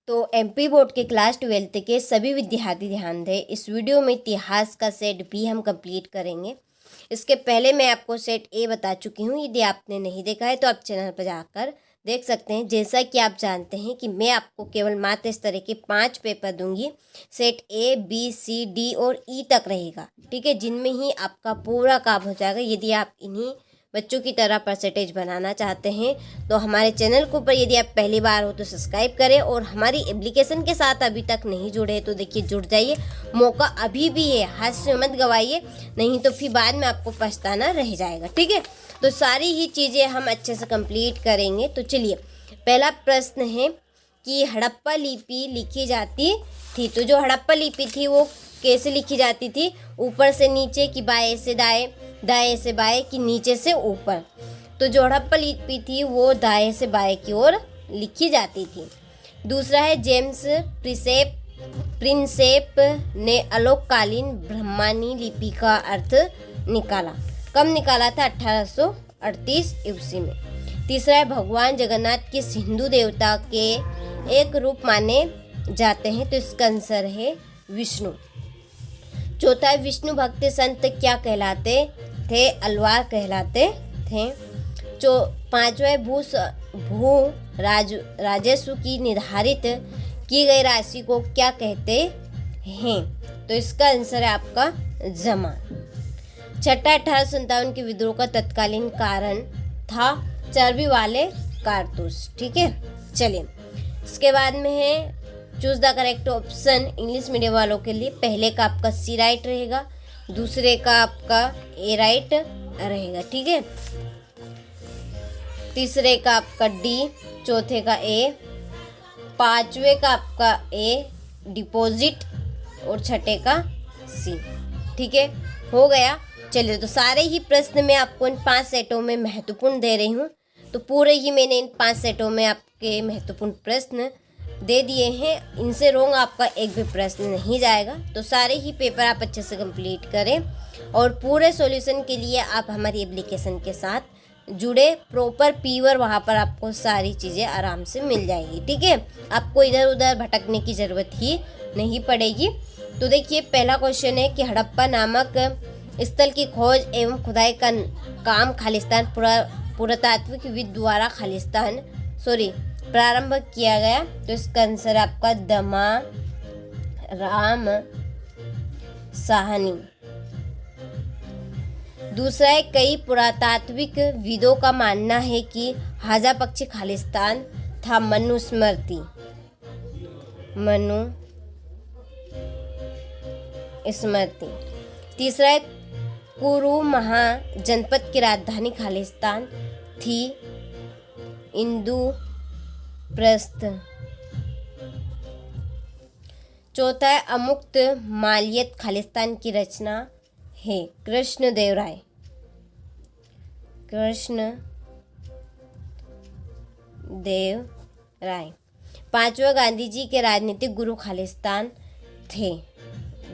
तो MP board के class 12th के सभी विद्यार्थी ध्यान दें। इस वीडियो में इतिहास का सेट बी हम कंप्लीट करेंगे। इसके पहले मैं आपको सेट ए बता चुकी हूँ। यदि आपने नहीं देखा है तो आप चैनल पर जाकर देख सकते हैं। जैसा कि आप जानते हैं कि मैं आपको केवल मात्र इस तरह के 5 पेपर दूंगी। Set A B C D और ई तक रहेगा, ठीक है, जिनमें ही आपका पूरा काम हो जाएगा। यदि आप इन्हीं बच्चों की तरह परसेंटेज बनाना चाहते हैं तो हमारे चैनल को पर यदि आप पहली बार हो तो सब्सक्राइब करें, और हमारी एप्लीकेशन के साथ अभी तक नहीं जुड़े तो देखिए जुड़ जाइए, मौका अभी भी है, हाथ से मत गवाइए, नहीं तो फिर बाद में आपको पछताना रह जाएगा, ठीक है। तो सारी ही चीज़ें हम अच्छे से कंप्लीट करेंगे। तो चलिए, पहला प्रश्न है कि हड़प्पा लिपि लिखी जाती थी। तो जो हड़प्पा लिपि थी वो कैसे लिखी जाती थी? ऊपर से नीचे कि बाएं से दाएं, दाएं से बाएं कि नीचे से ऊपर? तो जो हड़प्पा लिपि थी वो दाएं से बाएं की ओर लिखी जाती थी। दूसरा है जेम्स प्रिंसेप ने आलोककालीन ब्राह्मणी लिपि का अर्थ निकाला। कब निकाला था? 1838 ईस्वी में। तीसरा है भगवान जगन्नाथ किस हिंदू देवता के एक रूप माने जाते हैं? तो इसका आंसर है विष्णु। चौथा है विष्णु भक्त संत क्या कहलाते थे? अलवार कहलाते थे। पांचवा है भू राजस्व की निर्धारित की गई राशि को क्या कहते हैं? तो इसका आंसर है आपका जमा। छठा 1857 के विद्रोह का तत्कालीन कारण था चर्बी वाले कारतूस, ठीक है। चलिए, इसके बाद में है choose the correct option English medium वालों के लिए। पहले का आपका सी राइट रहेगा, दूसरे का आपका ए राइट रहेगा, ठीक है। तीसरे का आपका डी, चौथे का ए, पांचवे का आपका ए डिपॉजिट और छठे का सी, ठीक है। हो गया। चलिए, तो सारे ही प्रश्न मैं आपको इन 5 सेटों में महत्वपूर्ण दे रही हूँ। तो पूरे ही मैंने इन 5 सेटों में आपके महत्वपूर्ण प्रश्न दे दिए हैं। इनसे रोंग आपका एक भी प्रश्न नहीं जाएगा। तो सारे ही पेपर आप अच्छे से कंप्लीट करें, और पूरे सॉल्यूशन के लिए आप हमारी एप्लीकेशन के साथ जुड़े, प्रॉपर पीवर, वहाँ पर आपको सारी चीज़ें आराम से मिल जाएगी, ठीक है। आपको इधर उधर भटकने की ज़रूरत ही नहीं पड़ेगी। तो देखिए, पहला क्वेश्चन है कि हड़प्पा नामक स्थल की खोज एवं खुदाई का काम खालिस्तान पुरातात्विकविद द्वारा प्रारंभ किया गया। तो इसका आंसर आपका दमा राम साहनी। दूसरा है कई पुरातात्विक विदों का मानना है कि हाजा पक्षी खालिस्तान था। मनुस्मृति तीसरा है कुरु महा जनपद की राजधानी खालिस्तान थी। इंद्रप्रस्थ। चौथा है अमुक्त मालियत खालिस्तान की रचना है। कृष्णदेवराय। पांचवा गांधी जी के राजनीतिक गुरु खालिस्तान थे।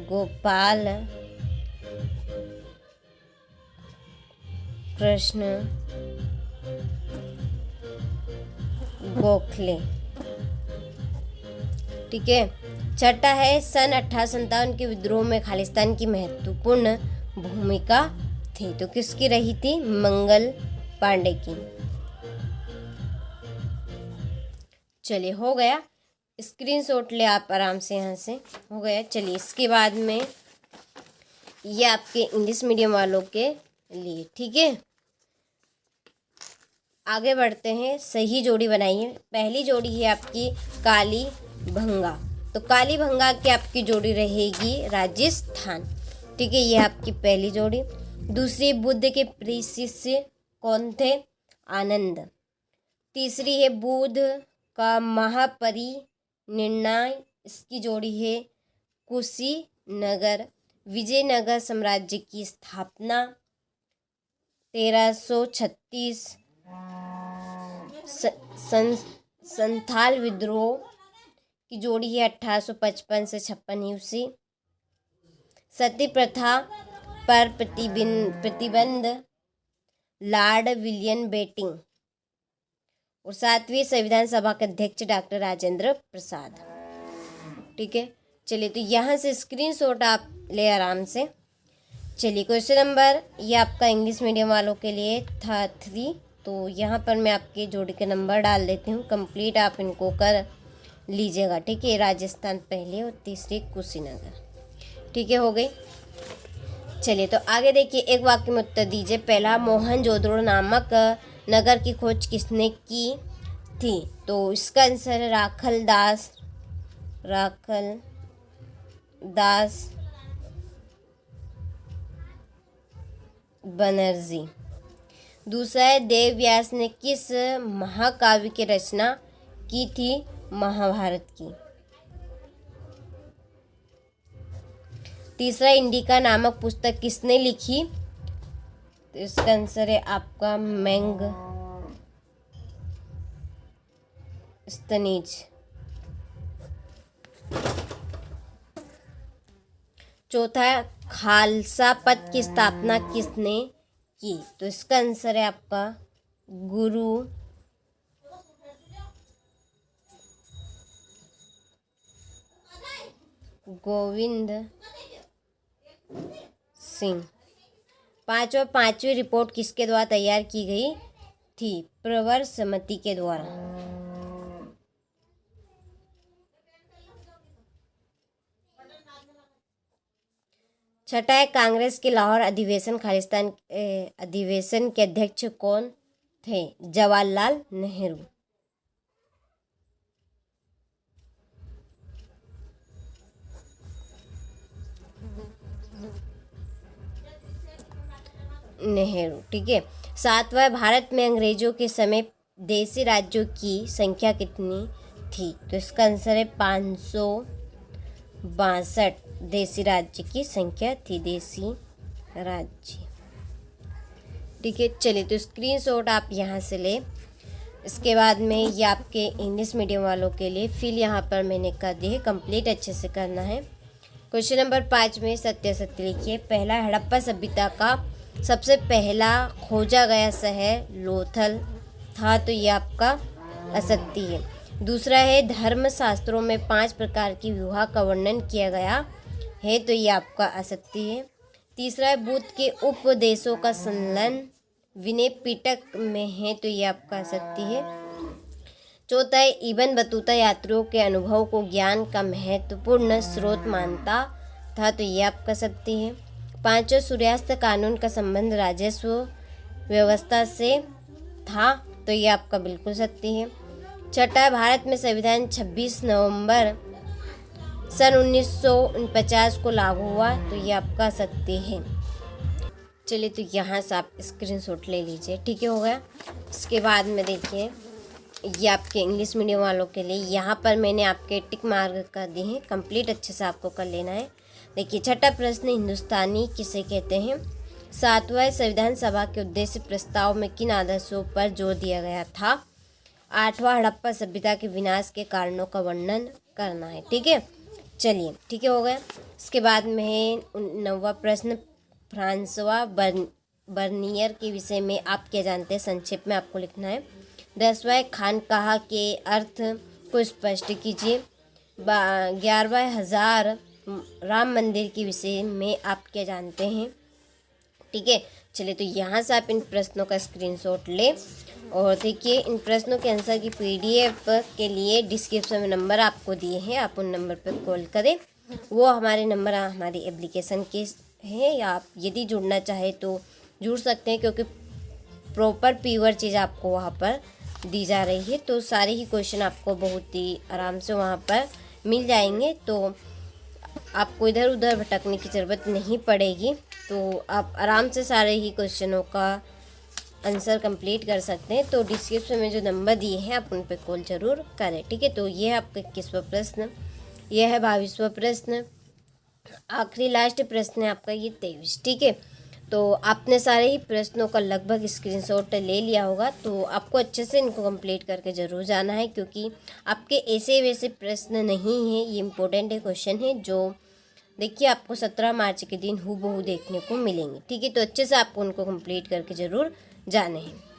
गोपाल कृष्ण गोखले, ठीक है। छठा है सन 1857 के विद्रोह में खालिस्तान की महत्वपूर्ण भूमिका थी। तो किसकी रही थी? मंगल पांडे की। चलिए, हो गया। स्क्रीनशॉट ले आप आराम से, यहाँ से हो गया। चलिए, इसके बाद में ये आपके इंग्लिश मीडियम वालों के लिए, ठीक है। आगे बढ़ते हैं। सही जोड़ी बनाइए। पहली जोड़ी है आपकी काली भंगा। तो काली भंगा की आपकी जोड़ी रहेगी राजस्थान, ठीक है। ये आपकी पहली जोड़ी। दूसरी बुद्ध के प्रिय शिष्य कौन थे? आनंद। तीसरी है बुद्ध का महापरिनिर्वाण। इसकी जोड़ी है कुशीनगर। विजयनगर साम्राज्य की स्थापना 1336। संथाल विद्रोह की जोड़ी है 1855 से 56 ईस्वी। सती प्रथा पर प्रतिबंध लॉर्ड विलियम बेंटिंक और 7वीं संविधान सभा के अध्यक्ष डॉक्टर राजेंद्र प्रसाद। ठीक है, चलिए तो यहाँ से स्क्रीनशॉट आप ले आराम से। चलिए क्वेश्चन नंबर, ये आपका इंग्लिश मीडियम वालों के लिए था 3। तो यहाँ पर मैं आपके जोड़ी के नंबर डाल देती हूँ, कंप्लीट आप इनको कर लीजिएगा। ठीक है, राजस्थान पहले और तीसरी कुशीनगर। ठीक है, हो गई। चलिए तो आगे देखिए, एक वाक्य में उत्तर दीजिए। पहला, मोहनजोदड़ो नामक नगर की खोज किसने की थी? तो इसका आंसर है राखल दास बनर्जी। दूसरा है, देव व्यास ने किस महाकाव्य की रचना की थी? महाभारत की। तीसरा, इंडिका नामक पुस्तक किसने लिखी? तो इसका आंसर है आपका मैगस्थनीज। चौथा, खालसा पद की स्थापना किसने की? तो इसका आंसर है आपका गुरु गोविंद सिंह। पांचवी रिपोर्ट किसके द्वारा तैयार की गई थी? प्रवर समिति के द्वारा। छठा है, कांग्रेस के लाहौर अधिवेशन खालिस्तान अधिवेशन के अध्यक्ष कौन थे? जवाहरलाल नेहरू। ठीक है। सातवां, भारत में अंग्रेजों के समय देशी राज्यों की संख्या कितनी थी? तो इसका आंसर है 562 देशी राज्य की संख्या थी, देशी राज्य। ठीक है, चलिए तो स्क्रीनशॉट आप यहाँ से ले। इसके बाद में ये आपके इंग्लिश मीडियम वालों के लिए फिल यहाँ पर मैंने कर दी है, कंप्लीट अच्छे से करना है। क्वेश्चन नंबर 5 में सत्य लिखिए। पहला, हड़प्पा सभ्यता का सबसे पहला खोजा गया शहर लोथल था, तो ये आपका असत्य है। दूसरा है, धर्मशास्त्रों में 5 प्रकार की विवाह का वर्णन किया गया है, तो ये आपका असत्य है। तीसरा है, बुद्ध के उपदेशों का संकलन विनय पिटक में है, तो ये आपका असत्य है। चौथा है, इब्न बतूता यात्रियों के अनुभव को ज्ञान का महत्वपूर्ण स्रोत मानता था, तो ये आपका सत्य है। पांचवा, सूर्यास्त कानून का संबंध राजस्व व्यवस्था से था, तो ये आपका बिल्कुल सत्य है। छठा, भारत में संविधान 26 नवंबर सन 1949 को लागू हुआ, तो ये आपका सत्य है। चलिए तो यहाँ से आप स्क्रीनशॉट ले लीजिए। ठीक है, हो गया। इसके बाद में देखिए, ये आपके इंग्लिश मीडियम वालों के लिए यहाँ पर मैंने आपके टिक मार्क कर दिए हैं, कंप्लीट अच्छे से आपको कर लेना है। देखिए, छठा प्रश्न, हिंदुस्तानी किसे कहते हैं? सातवां, संविधान सभा के उद्देश्य प्रस्ताव में किन आदर्शों पर जोर दिया गया था? आठवां, हड़प्पा सभ्यता के विनाश के कारणों का वर्णन करना है। ठीक है, चलिए ठीक है, हो गया। इसके बाद में है 9वां प्रश्न, फ्रांसवा बर्नियर के विषय में आप क्या जानते हैं? संक्षेप में आपको लिखना है। 10वां, खानकाह के अर्थ को स्पष्ट कीजिए। 11वां, हजार राम मंदिर के विषय में आप क्या जानते हैं? ठीक है, चलिए तो यहाँ से आप इन प्रश्नों का स्क्रीनशॉट ले और देखिए, इन प्रश्नों के आंसर की PDF के लिए डिस्क्रिप्शन में नंबर आपको दिए हैं, आप उन नंबर पर कॉल करें। वो हमारे नंबर हमारी एप्लीकेशन के हैं, या आप यदि जुड़ना चाहे तो जुड़ सकते हैं, क्योंकि प्रॉपर प्योर चीज़ आपको वहाँ पर दी जा रही है। तो सारे ही क्वेश्चन आपको बहुत ही आराम से वहाँ पर मिल जाएंगे, तो आपको इधर उधर भटकने की ज़रूरत नहीं पड़ेगी। तो आप आराम से सारे ही क्वेश्चनों का आंसर कंप्लीट कर सकते हैं। तो डिस्क्रिप्शन में जो नंबर दिए हैं आप उन पर कॉल ज़रूर करें। ठीक है, तो ये है आपका 21वां प्रश्न, यह है 22वां प्रश्न, आखिरी लास्ट प्रश्न है आपका ये 23। ठीक है, तो आपने सारे ही प्रश्नों का लगभग स्क्रीनशॉट ले लिया होगा, तो आपको अच्छे से इनको कंप्लीट करके ज़रूर जाना है, क्योंकि आपके ऐसे वैसे प्रश्न नहीं हैं, ये इम्पोर्टेंट क्वेश्चन है जो देखिए आपको 17 मार्च के दिन हूबहू देखने को मिलेंगे। ठीक है, तो अच्छे से आपको उनको कंप्लीट करके ज़रूर जाने हैं।